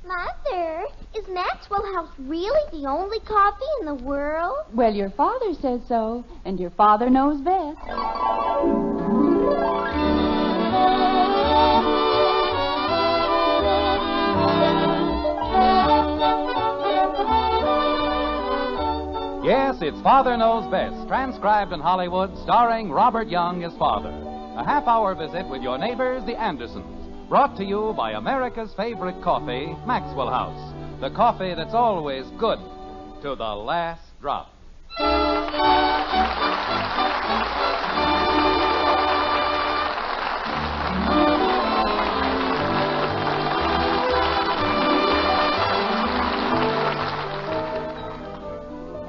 Mother, is Maxwell House really the only coffee in the world? Well, your father says so, and your father knows best. Yes, it's Father Knows Best, transcribed in Hollywood, starring Robert Young as father. A half-hour visit with your neighbors, the Andersons, brought to you by America's favorite coffee, Maxwell House. The coffee that's always good to the last drop.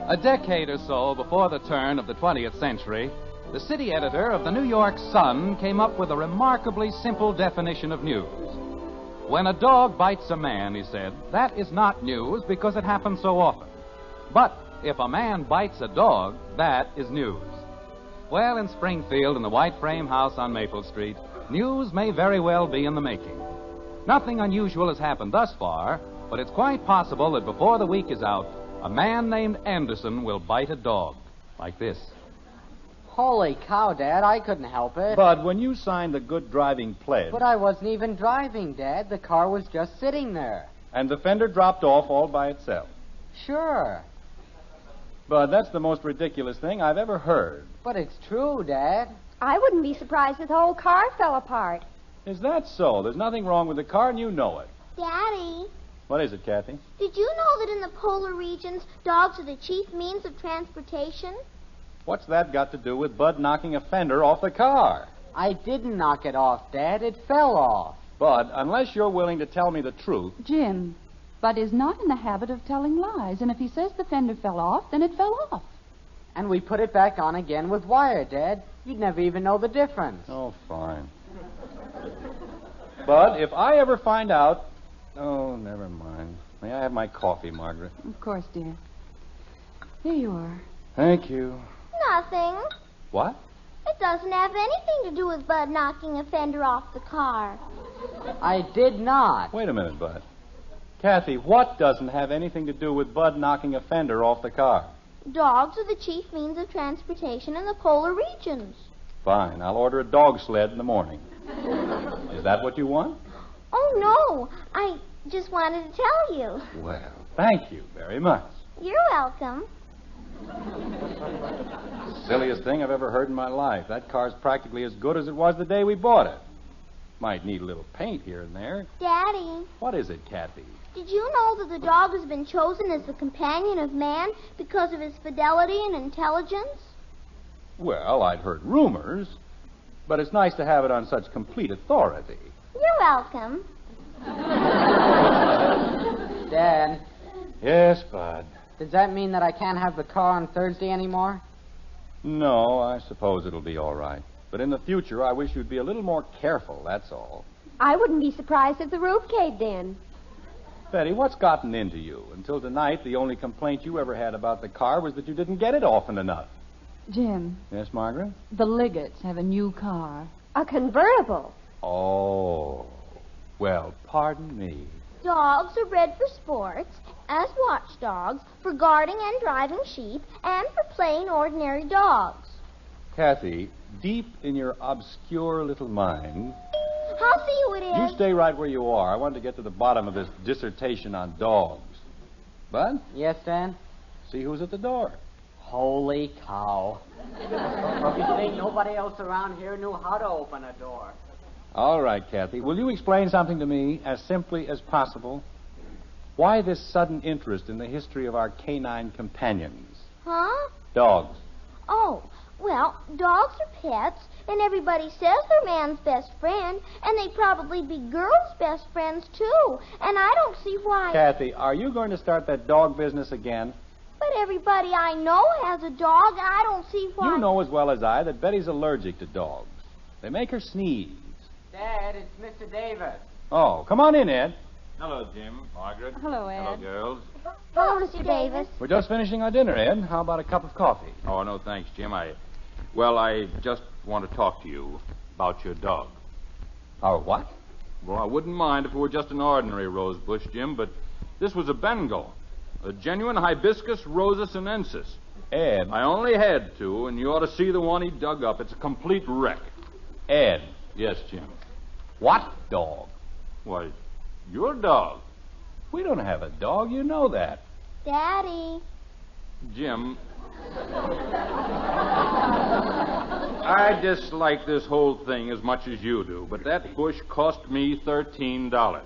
A decade or so before the turn of the 20th century, the city editor of the New York Sun came up with a remarkably simple definition of news. When a dog bites a man, he said, that is not news because it happens so often. But if a man bites a dog, that is news. Well, in Springfield, in the white frame house on Maple Street, news may very well be in the making. Nothing unusual has happened thus far, but it's quite possible that before the week is out, a man named Anderson will bite a dog. Like this. Holy cow, Dad, I couldn't help it. Bud, when you signed the good driving pledge... But I wasn't even driving, Dad. The car was just sitting there. And the fender dropped off all by itself. Sure. Bud, that's the most ridiculous thing I've ever heard. But it's true, Dad. I wouldn't be surprised if the whole car fell apart. Is that so? There's nothing wrong with the car, and you know it. Daddy, What is it, Kathy? did you know that in the polar regions, dogs are the chief means of transportation? What's that got to do with Bud knocking a fender off the car? I didn't knock it off, Dad. It fell off. Bud, unless you're willing to tell me the truth... Jim, Bud is not in the habit of telling lies, and if he says the fender fell off, then it fell off. And we put it back on again with wire, Dad. You'd never even know the difference. Oh, fine. Bud, if I ever find out... Oh, never mind. May I have my coffee, Margaret? Of course, dear. Here you are. Thank you. Nothing. What? It doesn't have anything to do with Bud knocking a fender off the car. I did not. Wait a minute, Bud. Kathy, what doesn't have anything to do with Bud knocking a fender off the car? Dogs are the chief means of transportation in the polar regions. Fine. I'll order a dog sled in the morning. Is that what you want? Oh, no. I just wanted to tell you. Well, thank you very much. You're welcome. Silliest thing I've ever heard in my life. That car's practically as good as it was the day we bought it. Might need a little paint here and there. Daddy, What is it, Kathy? did you know that the dog has been chosen as the companion of man because of his fidelity and intelligence? Well, I'd heard rumors, but it's nice to have it on such complete authority. You're welcome. Dad, Yes, Bud. does that mean that I can't have the car on Thursday anymore? No, I suppose it'll be all right. But in the future, I wish you'd be a little more careful, that's all. I wouldn't be surprised if the roof caved in. Betty, what's gotten into you? Until tonight, the only complaint you ever had about the car was that you didn't get it often enough. Jim, Yes, Margaret? the Liggetts have a new car. A convertible. Oh. Well, pardon me. Dogs are bred for sports, as watchdogs, for guarding and driving sheep, and for plain ordinary dogs. Kathy, deep in your obscure little mind, I'll see who it is. you stay right where you are. I want to get to the bottom of this dissertation on dogs. Bud, Yes, Dad? see who's at the door. Holy cow. You think nobody else around here knew how to open a door? All right, Kathy. Will you explain something to me as simply as possible? Why this sudden interest in the history of our canine companions? Huh? Dogs. Oh, well, dogs are pets, and everybody says they're man's best friend, and they'd probably be girls' best friends, too. And I don't see why. Kathy, are you going to start that dog business again? But everybody I know has a dog, and I don't see why. You know as well as I that Betty's allergic to dogs. They make her sneeze. Dad, it's Mr. Davis. Oh, come on in, Ed. Hello, Jim, Margaret. Hello, Ed. Hello, girls. Hello, Mr. Davis. We're just finishing our dinner, Ed. How about a cup of coffee? Oh, no, thanks, Jim. I just want to talk to you about your dog. Our what? Well, I wouldn't mind if it were just an ordinary rose bush, Jim, but this was a Bengal. A genuine Hibiscus rosa sinensis. Ed. I only had two, and you ought to see the one he dug up. It's a complete wreck. Ed. Yes, Jim. What dog? Why, your dog. We don't have a dog. You know that. Daddy. Jim, I dislike this whole thing as much as you do, but that bush cost me $13.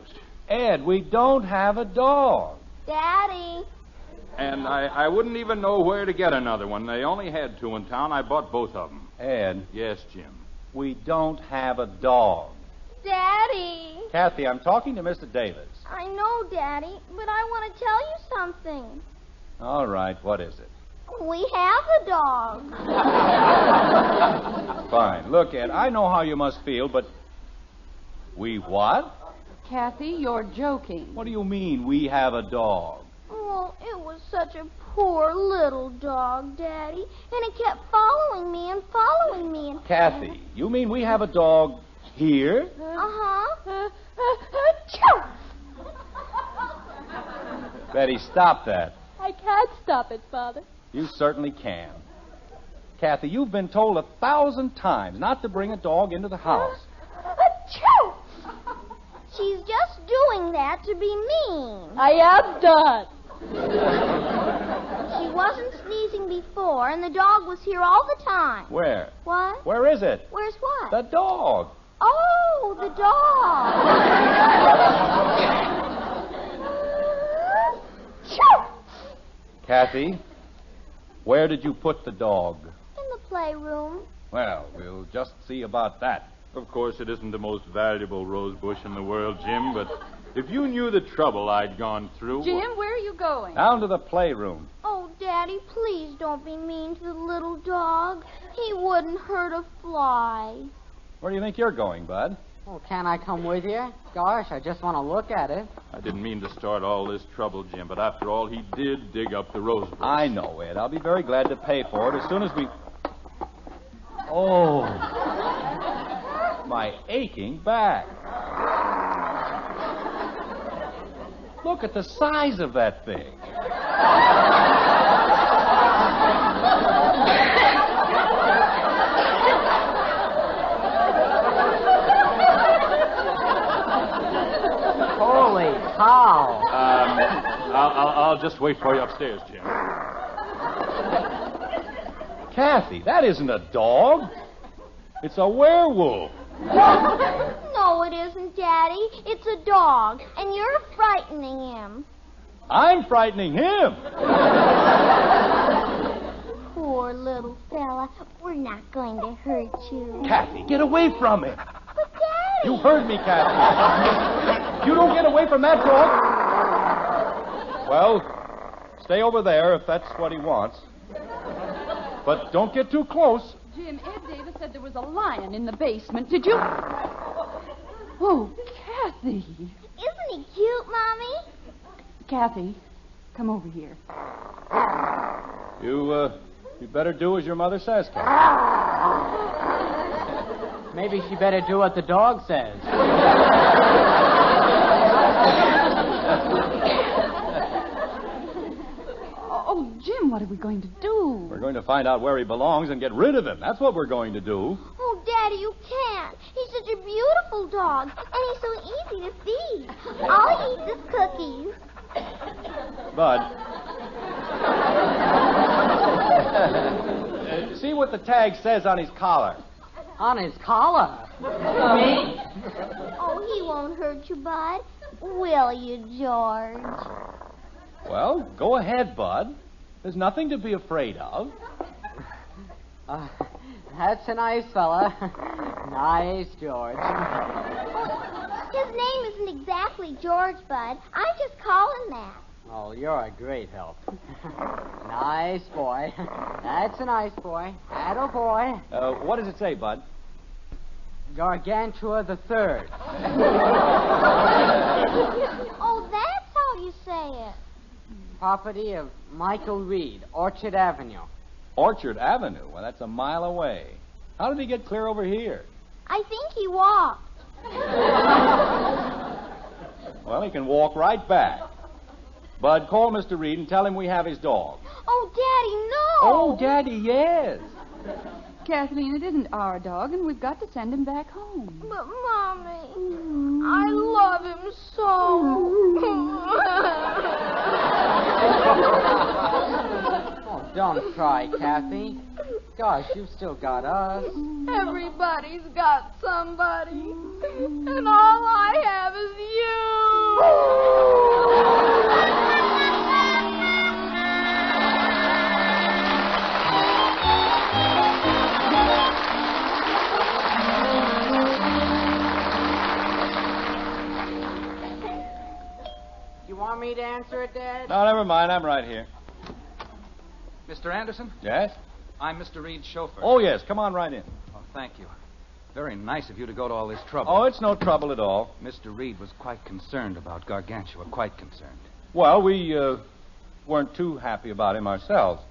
Ed, we don't have a dog. Daddy. And I wouldn't even know where to get another one. They only had two in town. I bought both of them. Ed, Yes, Jim. we don't have a dog. Daddy. Kathy, I'm talking to Mr. Davis. I know, Daddy, but I want to tell you something. All right, what is it? We have a dog. Fine. Look, Ed, I know how you must feel, but... We what? Kathy, you're joking. What do you mean, we have a dog? Well, it was such a poor little dog, Daddy, and it kept following me and following me and... Kathy, you mean we have a dog here? Uh-huh. Betty, stop that. I can't stop it, Father. You certainly can. Kathy, you've been told 1,000 times not to bring a dog into the house. She's just doing that to be mean. I am done. She wasn't sneezing before, and the dog was here all the time. Where? What? Where is it? Where's what? The dog. Oh, the dog. Kathy, where did you put the dog? In the playroom. Well, we'll just see about that. Of course, it isn't the most valuable rose bush in the world, Jim, but if you knew the trouble I'd gone through... Jim, where are you going? Down to the playroom. Oh, Daddy, please don't be mean to the little dog. He wouldn't hurt a fly. Where do you think you're going, Bud? Oh, can I come with you? Gosh, I just want to look at it. I didn't mean to start all this trouble, Jim, but after all, he did dig up the rose bush. I know, Ed. I'll be very glad to pay for it as soon as we... Oh, my aching back. Look at the size of that thing. Holy cow. I'll just wait for you upstairs, Jim. Kathy, that isn't a dog. It's a werewolf. No, it isn't, Daddy. It's a dog, and you're frightening him. I'm frightening him. Poor little fella. We're not going to hurt you. Kathy, get away from him. But, Daddy... You heard me, Kathy. You don't get away from that dog. Well, stay over there if that's what he wants. But don't get too close. Jim, Ed Davis said there was a lion in the basement. Did you... Oh, Kathy. Isn't he cute, Mommy? Kathy, come over here. You better do as your mother says, Kathy. Maybe she better do what the dog says. Oh, Jim, what are we going to do? We're going to find out where he belongs and get rid of him. That's what we're going to do. Oh, Daddy, you can't. He's such a beautiful dog, and he's so easy to feed. All he eats is cookies. Bud. See what the tag says on his collar. On his collar. Me? Oh, he won't hurt you, Bud. Will you, George? Well, go ahead, Bud. There's nothing to be afraid of. That's a nice fella. Nice, George. His name isn't exactly George, Bud. I just call him that. Oh, you're a great help. Nice boy. That's a nice boy. Atta boy. What does it say, Bud? Gargantua the Third. Oh, that's how you say it. Property of Michael Reed, Orchard Avenue. Orchard Avenue? Well, that's a mile away. How did he get clear over here? I think he walked. Well, he can walk right back. Bud, call Mr. Reed and tell him we have his dog. Oh, Daddy, no. Oh, Daddy, yes. Kathleen, it isn't our dog, and we've got to send him back home. But, Mommy, I love him so. Oh, don't cry, Kathy. Gosh, you've still got us. Everybody's got somebody. And all I have is You want me to answer it, Dad? No, never mind. I'm right here. Mr. Anderson, Yes? I'm Mr. Reed's chauffeur. Oh, yes. Come on right in. Oh, thank you. Very nice of you to go to all this trouble. Oh, it's no trouble at all. Mr. Reed was quite concerned about Gargantua, quite concerned. Well, we weren't too happy about him ourselves.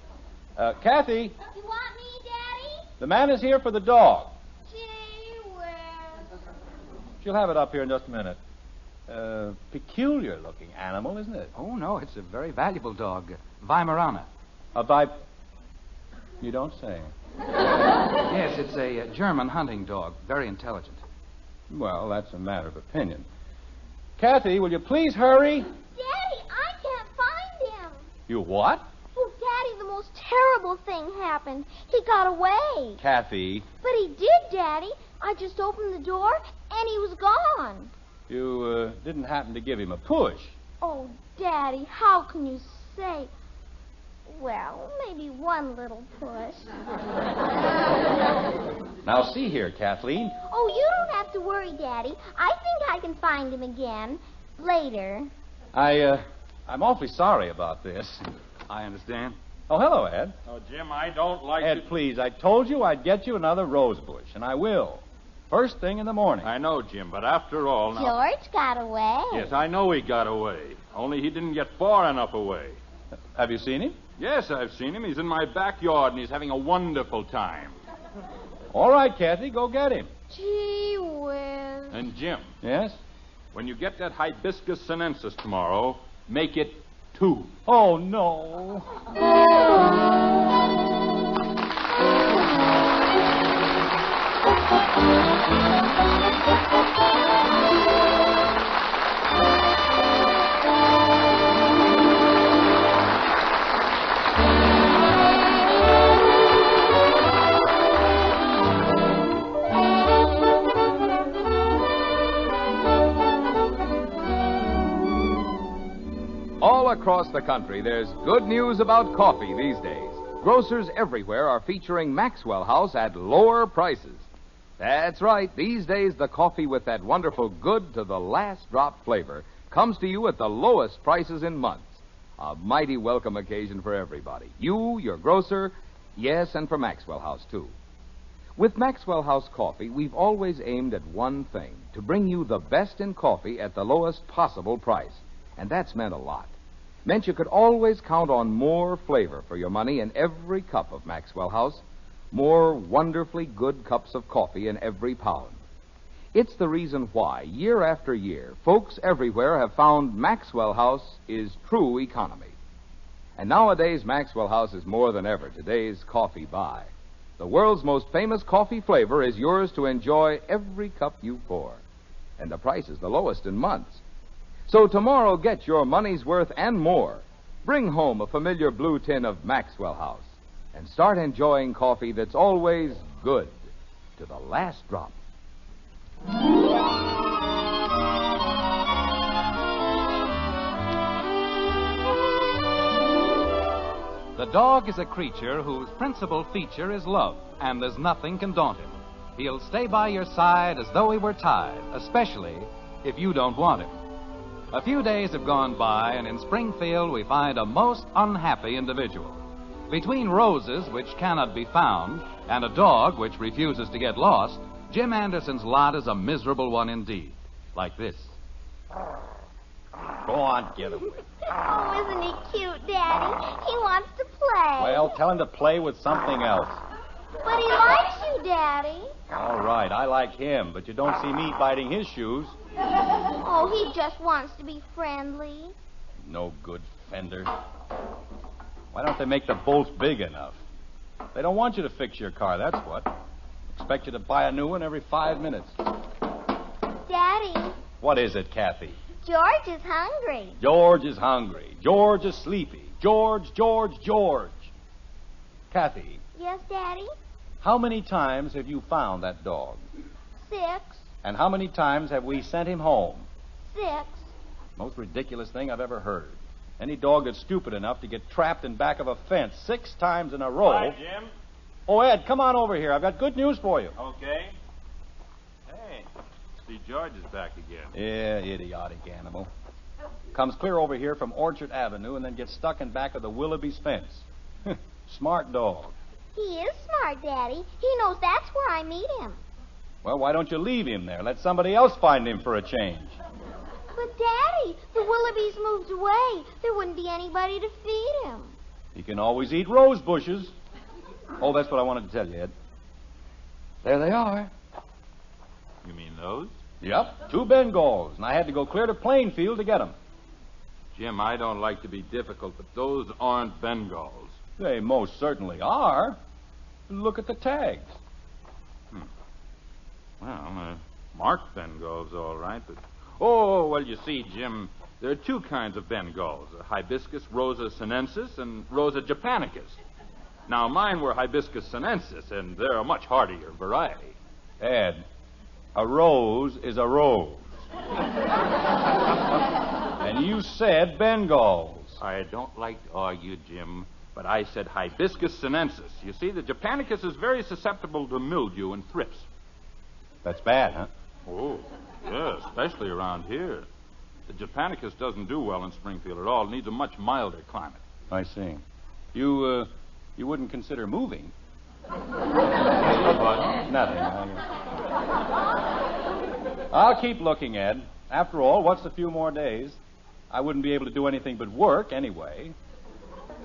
Kathy, You want me, Daddy? the man is here for the dog. Gee whiz. She'll have it up here in just a minute. Peculiar-looking animal, isn't it? Oh, no, it's a very valuable dog. Weimaraner. A vip... You don't say. Yes, it's a German hunting dog. Very intelligent. Well, that's a matter of opinion. Kathy, will you please hurry? Daddy, I can't find him. You what? Oh, Daddy, the most terrible thing happened. He got away. Kathy, But he did, Daddy. I just opened the door, and he was gone. you didn't happen to give him a push. Oh, Daddy, how can you say... Well, maybe one little push. Now, see here, Kathleen. Oh, you don't have to worry, Daddy. I think I can find him again later. I'm awfully sorry about this. I understand. Oh, hello, Ed. Oh, Jim, I don't like Ed, please, I told you I'd get you another rose bush, and I will. First thing in the morning. I know, Jim, but after all, now... George got away. Yes, I know he got away. Only he didn't get far enough away. Have you seen him? Yes, I've seen him. He's in my backyard, and he's having a wonderful time. All right, Kathy, go get him. Gee whiz. And, Jim, Yes? when you get that hibiscus sinensis tomorrow, make it 2. Oh, no. All across the country, there's good news about coffee these days. Grocers everywhere are featuring Maxwell House at lower prices. That's right. These days, the coffee with that wonderful good to the last drop flavor comes to you at the lowest prices in months. A mighty welcome occasion for everybody. You, your grocer, yes, and for Maxwell House, too. With Maxwell House Coffee, we've always aimed at one thing, to bring you the best in coffee at the lowest possible price. And that's meant a lot. Meant you could always count on more flavor for your money in every cup of Maxwell House, more wonderfully good cups of coffee in every pound. It's the reason why, year after year, folks everywhere have found Maxwell House is true economy. And nowadays, Maxwell House is more than ever today's coffee buy. The world's most famous coffee flavor is yours to enjoy every cup you pour. And the price is the lowest in months. So tomorrow, get your money's worth and more. Bring home a familiar blue tin of Maxwell House and start enjoying coffee that's always good to the last drop. The dog is a creature whose principal feature is love, and there's nothing can daunt him. He'll stay by your side as though he were tied, especially if you don't want him. A few days have gone by, and in Springfield we find a most unhappy individual. Between roses, which cannot be found, and a dog which refuses to get lost, Jim Anderson's lot is a miserable one indeed. Like this. Go on, get away. Oh, isn't he cute, Daddy? He wants to play. Well, tell him to play with something else. But he likes you, Daddy. All right, I like him, but you don't see me biting his shoes. Oh, he just wants to be friendly. No good fender. Why don't they make the bolts big enough? They don't want you to fix your car, that's what. Expect you to buy a new one every 5 minutes. Daddy, What is it, Kathy? George is hungry. George is hungry. George is sleepy. George. Kathy, Yes, Daddy? how many times have you found that dog? 6. And how many times have we sent him home? 6. Most ridiculous thing I've ever heard. Any dog that's stupid enough to get trapped in back of a fence 6 times in a row. Hi, Jim. Oh, Ed, come on over here. I've got good news for you. Okay. Hey, see, George is back again. Yeah, idiotic animal. Comes clear over here from Orchard Avenue and then gets stuck in back of the Willoughby's fence. Smart dog. He is smart, Daddy. He knows that's where I meet him. Well, why don't you leave him there? Let somebody else find him for a change. But, Daddy, the Willoughbys moved away. There wouldn't be anybody to feed him. He can always eat rose bushes. Oh, that's what I wanted to tell you, Ed. There they are. You mean those? Yep, 2 Bengals, and I had to go clear to Plainfield to get them. Jim, I don't like to be difficult, but those aren't Bengals. They most certainly are. Look at the tags. Well, marked Bengals, all right, but... Oh, well, you see, Jim, there are 2 kinds of Bengals, Hibiscus rosa sinensis and Rosa japonicus. Now, mine were Hibiscus sinensis, and they're a much hardier variety. Ed, a rose is a rose. And you said Bengals. I don't like to argue, Jim, but I said Hibiscus sinensis. You see, the japonicus is very susceptible to mildew and thrips. That's bad, huh? Oh, yeah, especially around here. The japonicus doesn't do well in Springfield at all. It needs a much milder climate. I see. You wouldn't consider moving? Nothing. I'll keep looking, Ed. After all, what's a few more days? I wouldn't be able to do anything but work anyway.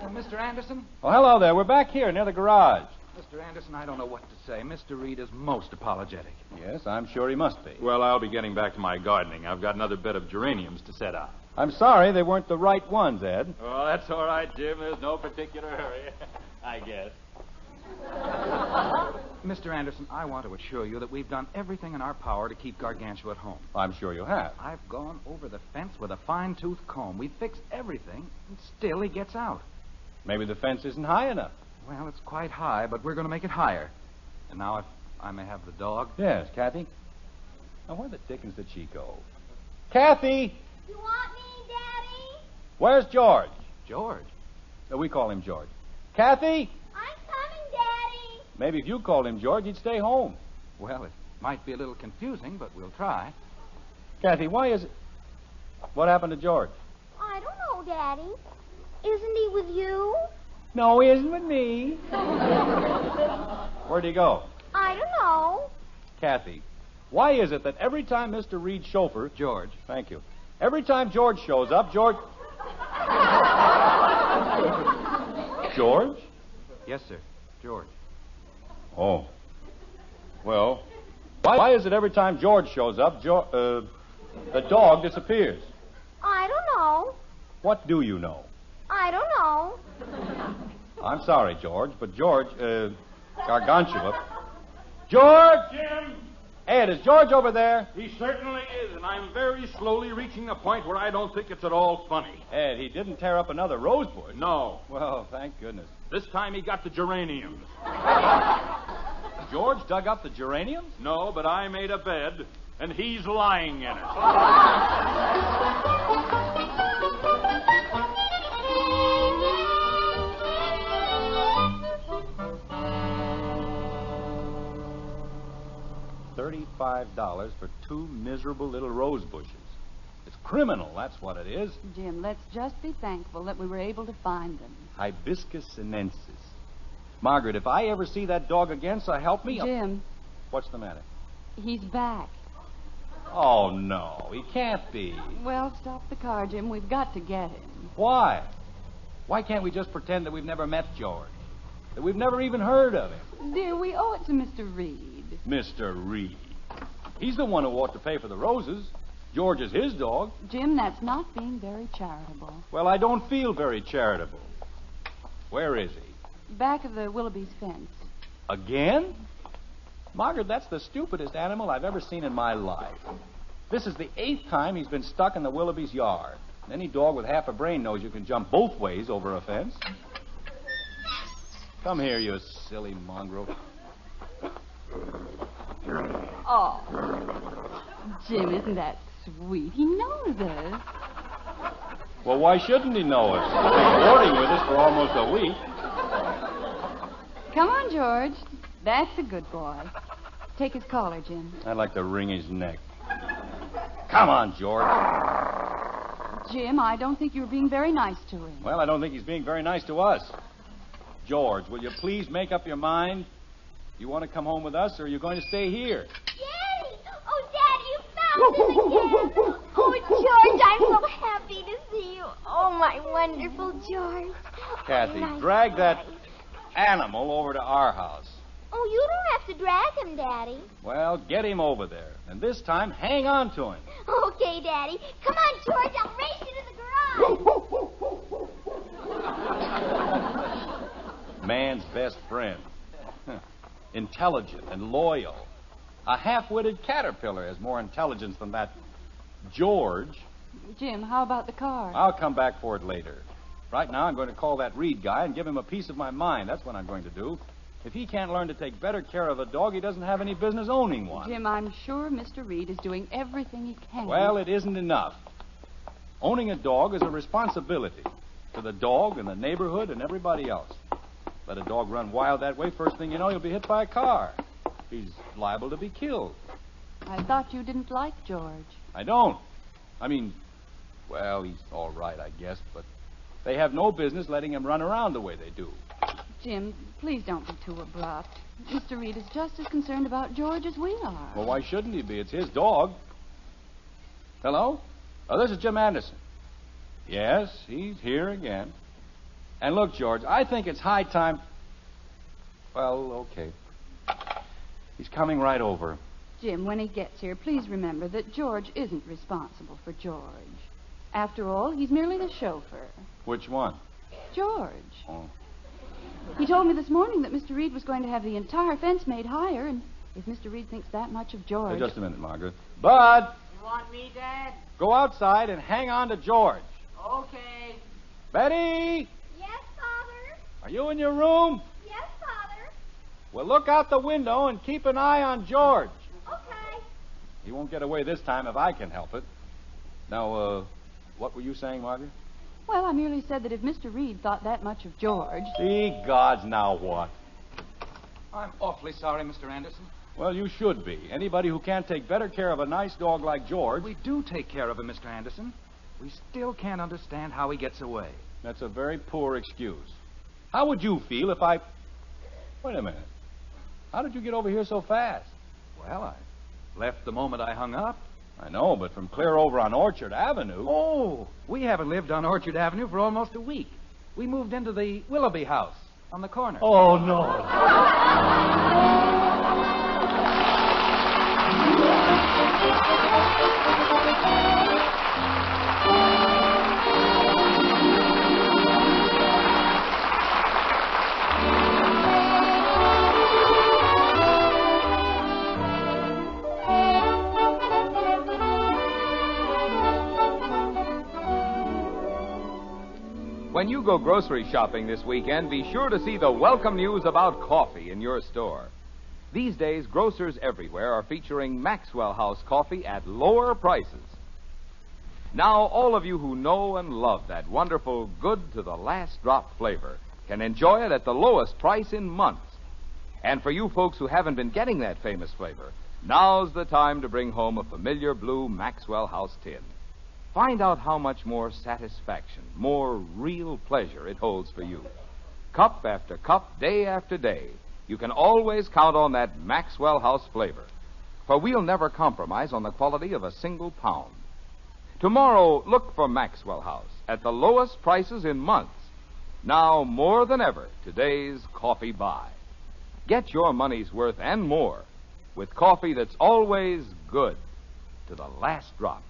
Mr. Anderson? Oh, hello there. We're back here near the garage. Mr. Anderson, I don't know what to say. Mr. Reed is most apologetic. Yes, I'm sure he must be. Well, I'll be getting back to my gardening. I've got another bed of geraniums to set out. I'm sorry they weren't the right ones, Ed. Oh, that's all right, Jim. There's no particular hurry, I guess. Mr. Anderson, I want to assure you that we've done everything in our power to keep Gargantua at home. I'm sure you have. I've gone over the fence with a fine-tooth comb. We've fixed everything, and still he gets out. Maybe the fence isn't high enough. Well, it's quite high, but we're going to make it higher. And now, if I may have the dog. Yes, Kathy. Now, where the dickens did she go? Kathy! You want me, Daddy? Where's George? George. We call him George. Kathy! I'm coming, Daddy. Maybe if you called him George, he'd stay home. Well, it might be a little confusing, but we'll try. Kathy, why is it... What happened to George? I don't know, Daddy. Isn't he with you? No, he isn't with me. Where'd he go? I don't know. Kathy, why is it that every time Mr. Reed's chauffeur... George. Thank you. Every time George shows up, George... George? Yes, sir. George. Oh. Well, why is it every time George shows up, the dog disappears? I don't know. What do you know? I don't know. I'm sorry, George, but George, Gargantua... George! Jim! Ed, is George over there? He certainly is, and I'm very slowly reaching a point where I don't think it's at all funny. Ed, he didn't tear up another rose bush. No. Well, thank goodness. This time he got the geraniums. George dug up the geraniums? No, but I made a bed, and he's lying in it. $35 for 2 miserable little rose bushes. It's criminal, that's what it is. Jim, let's just be thankful that we were able to find them. Hibiscus sinensis. Margaret, if I ever see that dog again, so help me... Jim, What's the matter? he's back. Oh, no, he can't be. Well, stop the car, Jim. We've got to get him. Why? Why can't we just pretend that we've never met George? that we've never even heard of him. Dear, we owe it to Mr. Reed. Mr. Reed. He's the one who ought to pay for the roses. George is his dog. Jim, that's not being very charitable. Well, I don't feel very charitable. Where is he? Back of the Willoughby's fence. Again? Margaret, that's the stupidest animal I've ever seen in my life. This is the 8th time he's been stuck in the Willoughby's yard. Any dog with half a brain knows you can jump both ways over a fence. Come here, you silly mongrel. Oh, Jim, isn't that sweet? He knows us. Well, why shouldn't he know us? He's been boarding with us for almost a week. Come on, George. That's a good boy. Take his collar, Jim. I'd like to wring his neck. Come on, George. Jim, I don't think you're being very nice to him. Well, I don't think he's being very nice to us. George, will you please make up your mind? You want to come home with us, or are you going to stay here? Daddy! Oh, Daddy, you found him again! Oh, George, I'm so happy to see you. Oh, my wonderful George. Kathy, Oh, nice. drag that animal over to our house. Oh, you don't have to drag him, Daddy. Well, get him over there. And this time, hang on to him. Okay, Daddy. Come on, George. I'll race you to the garage. Man's best friend. Intelligent and loyal. A half-witted caterpillar has more intelligence than that George. Jim, how about the car? I'll come back for it later. Right now, I'm going to call that Reed guy and give him a piece of my mind. That's what I'm going to do. If he can't learn to take better care of a dog, he doesn't have any business owning one. Jim, I'm sure Mr. Reed is doing everything he can. Well, it isn't enough. Owning a dog is a responsibility to the dog and the neighborhood and everybody else. Let a dog run wild that way, first thing you know, he'll be hit by a car. He's liable to be killed. I thought you didn't like George. I don't. I mean, well, he's all right, I guess, but they have no business letting him run around the way they do. Jim, please don't be too abrupt. Mr. Reed is just as concerned about George as we are. Well, why shouldn't he be? It's his dog. Hello? Oh, this is Jim Anderson. Yes, he's here again. And look, George, I think it's high time... Well, okay. He's coming right over. Jim, when he gets here, please remember that George isn't responsible for George. After all, he's merely the chauffeur. Which one? George. Oh. He told me this morning that Mr. Reed was going to have the entire fence made higher, and if Mr. Reed thinks that much of George... Just a minute, Margaret. Bud! You want me, Dad? Go outside and hang on to George. Okay. Betty! Yes, Father? Are you in your room? Yes, Father. Well, look out the window and keep an eye on George. Okay. He won't get away this time if I can help it. Now, what were you saying, Margaret? Well, I merely said that if Mr. Reed thought that much of George... See, gods, now what? I'm awfully sorry, Mr. Anderson. Well, you should be. Anybody who can't take better care of a nice dog like George... We do take care of him, Mr. Anderson. We still can't understand how he gets away. That's a very poor excuse. How would you feel if I... Wait a minute. How did you get over here so fast? Well, I left the moment I hung up. I know, but from clear over on Orchard Avenue... Oh, we haven't lived on Orchard Avenue for almost a week. We moved into the Willoughby house on the corner. Oh, no. When you go grocery shopping this weekend, be sure to see the welcome news about coffee in your store. These days, grocers everywhere are featuring Maxwell House coffee at lower prices. Now, all of you who know and love that wonderful good-to-the-last-drop flavor can enjoy it at the lowest price in months. And for you folks who haven't been getting that famous flavor, now's the time to bring home a familiar blue Maxwell House tin. Find out how much more satisfaction, more real pleasure it holds for you. Cup after cup, day after day, you can always count on that Maxwell House flavor. For we'll never compromise on the quality of a single pound. Tomorrow, look for Maxwell House at the lowest prices in months. Now, more than ever, today's coffee buy. Get your money's worth and more with coffee that's always good to the last drop.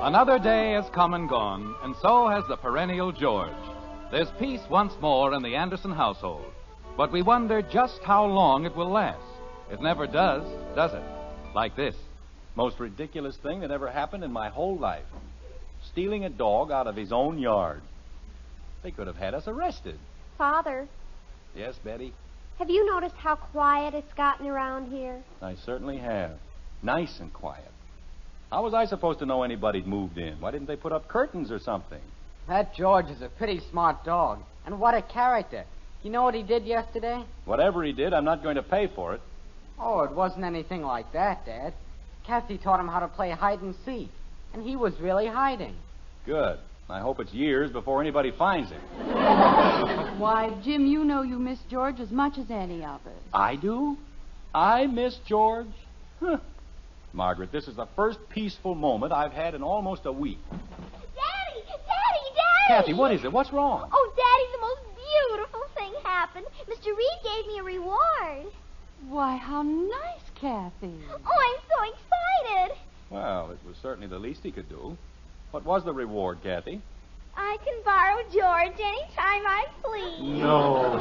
Another day has come and gone, and so has the perennial George. There's peace once more in the Anderson household, but we wonder just how long it will last. It never does it? Like this. Most ridiculous thing that ever happened in my whole life. Stealing a dog out of his own yard. They could have had us arrested. Father, Yes, Betty? have you noticed how quiet it's gotten around here? I certainly have. Nice and quiet. How was I supposed to know anybody'd moved in? Why didn't they put up curtains or something? That George is a pretty smart dog. And what a character. You know what he did yesterday? Whatever he did, I'm not going to pay for it. Oh, it wasn't anything like that, Dad. Kathy taught him how to play hide and seek. And he was really hiding. Good. I hope it's years before anybody finds him. Why, Jim, you know you miss George as much as any of us. I do? I miss George? Huh. Margaret, this is the first peaceful moment I've had in almost a week. Daddy! Daddy! Kathy, what is it? What's wrong? Oh, Daddy, the most beautiful thing happened. Mr. Reed gave me a reward. Why, how nice, Kathy. Oh, I'm so excited. Well, it was certainly the least he could do. What was the reward, Kathy? I can borrow George anytime I please. No.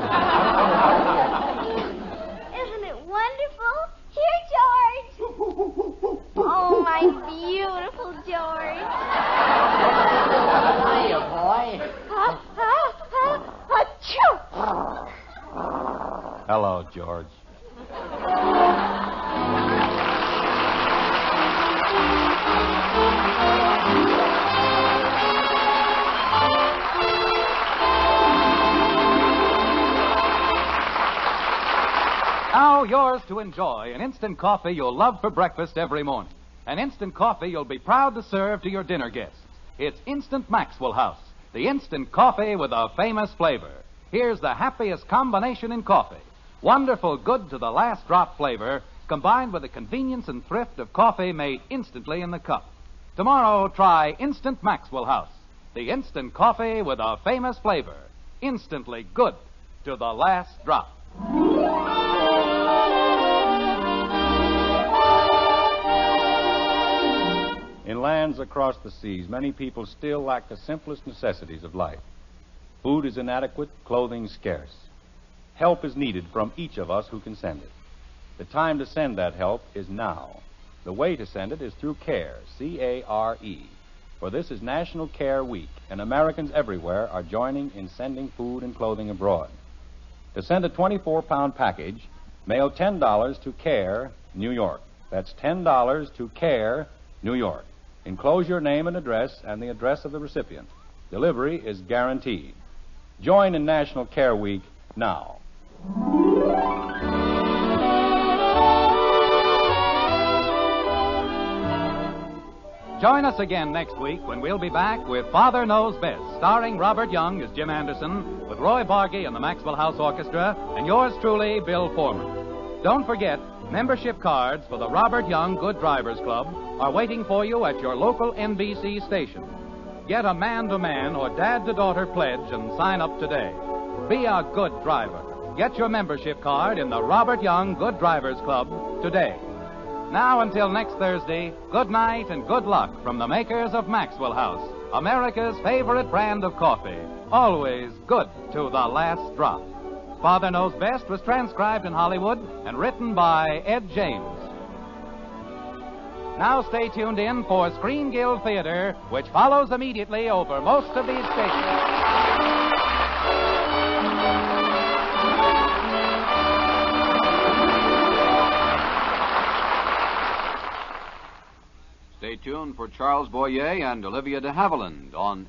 Isn't it wonderful? Here, George. Oh, my beautiful George. Hiya, boy. Achoo! Hello, George. Now yours to enjoy, an instant coffee you'll love for breakfast every morning. An instant coffee you'll be proud to serve to your dinner guests. It's Instant Maxwell House, the instant coffee with a famous flavor. Here's the happiest combination in coffee. Wonderful, good to the last drop flavor, combined with the convenience and thrift of coffee made instantly in the cup. Tomorrow, try Instant Maxwell House, the instant coffee with a famous flavor. Instantly good to the last drop. In lands across the seas, many people still lack the simplest necessities of life. Food is inadequate, clothing scarce. Help is needed from each of us who can send it. The time to send that help is now. The way to send it is through CARE, C-A-R-E. For this is National Care Week, and Americans everywhere are joining in sending food and clothing abroad. To send a 24-pound package, mail $10 to CARE, New York. That's $10 to CARE, New York. Enclose your name and address and the address of the recipient. Delivery is guaranteed. Join in National Care Week now. Join us again next week when we'll be back with Father Knows Best, starring Robert Young as Jim Anderson, with Roy Bargy and the Maxwell House Orchestra, and yours truly, Bill Foreman. Don't forget, membership cards for the Robert Young Good Drivers Club are waiting for you at your local NBC station. Get a man-to-man or dad-to-daughter pledge and sign up today. Be a good driver. Get your membership card in the Robert Young Good Drivers Club today. Now, until next Thursday, good night and good luck from the makers of Maxwell House, America's favorite brand of coffee. Always good to the last drop. Father Knows Best was transcribed in Hollywood and written by Ed James. Now stay tuned in for Screen Guild Theater, which follows immediately over most of these stations. Stay tuned for Charles Boyer and Olivia de Havilland on